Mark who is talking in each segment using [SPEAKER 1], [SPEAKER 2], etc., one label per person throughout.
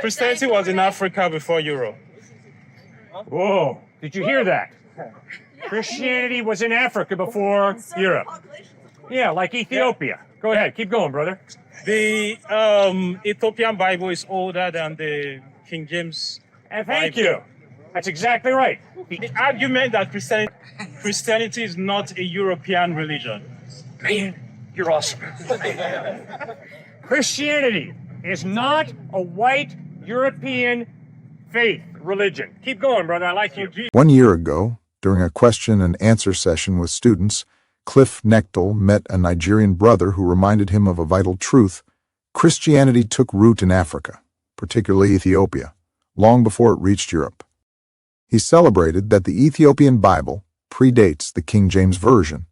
[SPEAKER 1] Christianity was in Africa before Europe.
[SPEAKER 2] Whoa, did you hear that? Christianity was in Africa before Europe. Yeah, like Ethiopia. Go ahead, keep going, brother.
[SPEAKER 1] The Ethiopian Bible is older than the King James
[SPEAKER 2] And thank
[SPEAKER 1] Bible.
[SPEAKER 2] you. That's exactly right.
[SPEAKER 1] The argument that Christianity is not a European religion.
[SPEAKER 2] Man, you're awesome. Christianity is not a white European faith religion. Keep going, brother. I like you.
[SPEAKER 3] 1 year ago, during a question and answer session with students, Cliffe Knechtle met a Nigerian brother who reminded him of a vital truth. Christianity took root in Africa, particularly Ethiopia, long before it reached Europe. He celebrated that the Ethiopian Bible predates the King James Version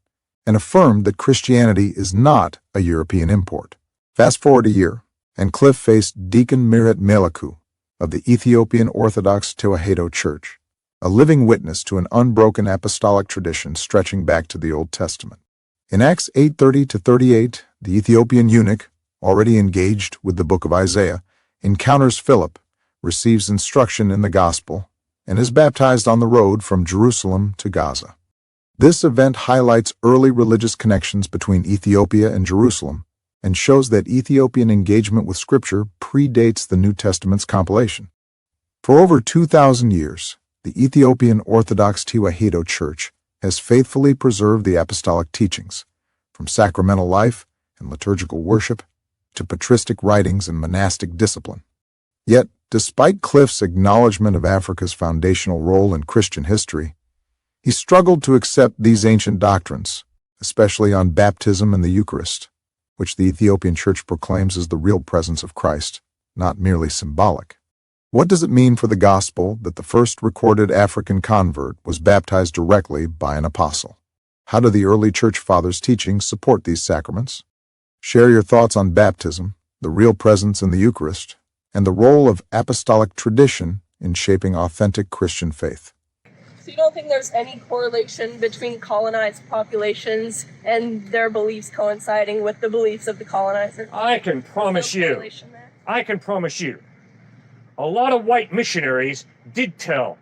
[SPEAKER 3] and affirmed that Christianity is not a European import. Fast forward a year, and Cliffe faced Deacon Mihret Melaku of the Ethiopian Orthodox Tewahedo Church, a living witness to an unbroken apostolic tradition stretching back to the Old Testament. In Acts 8:30-38, the Ethiopian eunuch, already engaged with the book of Isaiah, encounters Philip, receives instruction in the gospel, and is baptized on the road from Jerusalem to Gaza. This event highlights early religious connections between Ethiopia and Jerusalem and shows that Ethiopian engagement with Scripture predates the New Testament's compilation. For over 2,000 years, the Ethiopian Orthodox Tewahedo Church has faithfully preserved the apostolic teachings, from sacramental life and liturgical worship to patristic writings and monastic discipline. Yet, despite Cliffe's acknowledgement of Africa's foundational role in Christian history, he struggled to accept these ancient doctrines, especially on baptism and the Eucharist, which the Ethiopian Church proclaims as the real presence of Christ, not merely symbolic. What does it mean for the gospel that the first recorded African convert was baptized directly by an apostle? How do the early church fathers' teachings support these sacraments? Share your thoughts on baptism, the real presence in the Eucharist, and the role of apostolic tradition in shaping authentic Christian faith.
[SPEAKER 4] So you don't think there's any correlation between colonized populations and their beliefs coinciding with the beliefs of the colonizer?
[SPEAKER 2] I can promise you, a lot of white missionaries did tell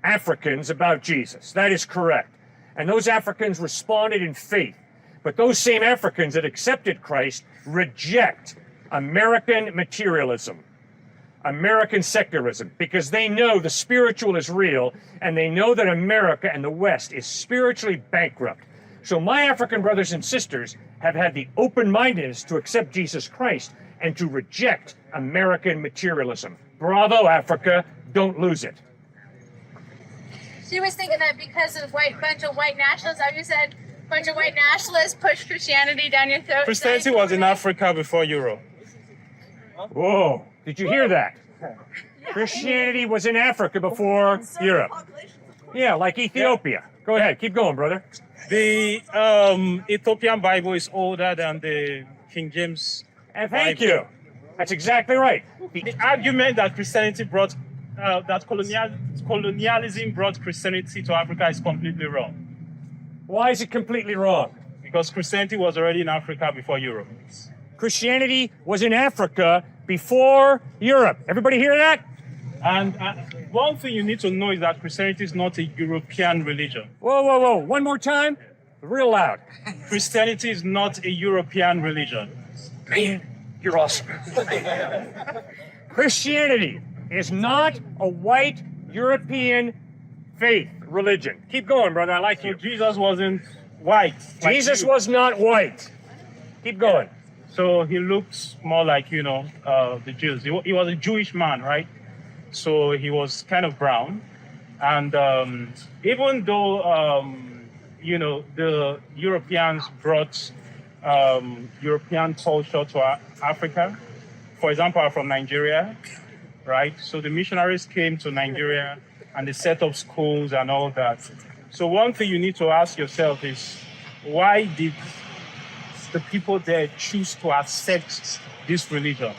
[SPEAKER 2] Africans about Jesus. That is correct. And those Africans responded in faith. But those same Africans that accepted Christ reject American materialism, American secularism, because they know the spiritual is real, and they know that America and the West is spiritually bankrupt. So my African brothers and sisters have had the open-mindedness to accept Jesus Christ and to reject American materialism. Bravo, Africa. Don't lose it.
[SPEAKER 5] She was thinking that because of bunch of white nationalists, I just said a bunch of white nationalists pushed Christianity down your throat.
[SPEAKER 1] Christianity was in Africa before Europe.
[SPEAKER 2] Whoa, did you hear that? Christianity was in Africa before Europe. Yeah, like Ethiopia. Go ahead, keep going, brother.
[SPEAKER 1] The Ethiopian Bible is older than the King James
[SPEAKER 2] And thank
[SPEAKER 1] Bible.
[SPEAKER 2] you. That's exactly right.
[SPEAKER 1] The argument that Christianity brought, that colonialism brought Christianity to Africa is completely wrong.
[SPEAKER 2] Why is it completely wrong?
[SPEAKER 1] Because Christianity was already in Africa before Europe.
[SPEAKER 2] Christianity was in Africa before Europe. Everybody hear that?
[SPEAKER 1] And one thing you need to know is that Christianity is not a European religion.
[SPEAKER 2] Whoa, whoa, whoa. One more time. Real loud.
[SPEAKER 1] Christianity is not a European religion.
[SPEAKER 2] Man, you're awesome. Christianity is not a white European faith religion. Keep going, brother. I like
[SPEAKER 1] So
[SPEAKER 2] you.
[SPEAKER 1] Jesus wasn't white. like
[SPEAKER 2] Jesus
[SPEAKER 1] you.
[SPEAKER 2] was not white. Keep going.
[SPEAKER 1] So he looked more like, the Jews. He was a Jewish man, right? So he was kind of brown. And even though, the Europeans brought European culture to Africa, for example, I'm from Nigeria, right? So the missionaries came to Nigeria and they set up schools and all that. So one thing you need to ask yourself is, why did the people there choose to accept this religion?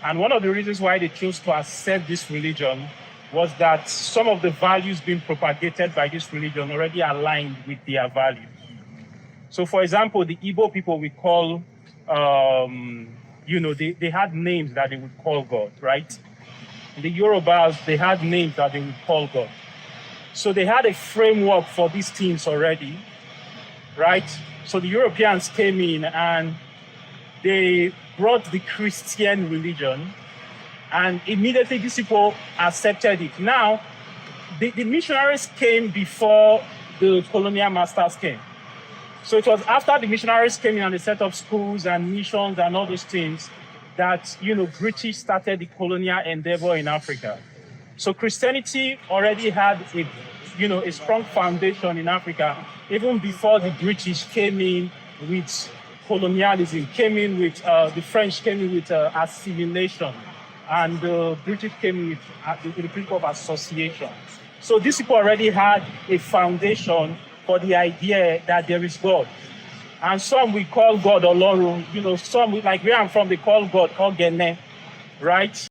[SPEAKER 1] And one of the reasons why they chose to accept this religion was that some of the values being propagated by this religion already aligned with their values. So for example, the Igbo people we call they had names that they would call God, right? The Yorubas, they had names that they would call God. So they had a framework for these things already, right? So the Europeans came in and they brought the Christian religion, and immediately these people accepted it. Now, the missionaries came before the colonial masters came. So it was after the missionaries came in and they set up schools and missions and all those things that, British started the colonial endeavor in Africa. So Christianity already had a strong foundation in Africa, even before the British came in with colonialism, the French came in with assimilation, and the British came in with the principle of association. So these people already had a foundation for the idea that there is God. And some we call God Olorun, some, like where I'm from, they call God Ogene, right?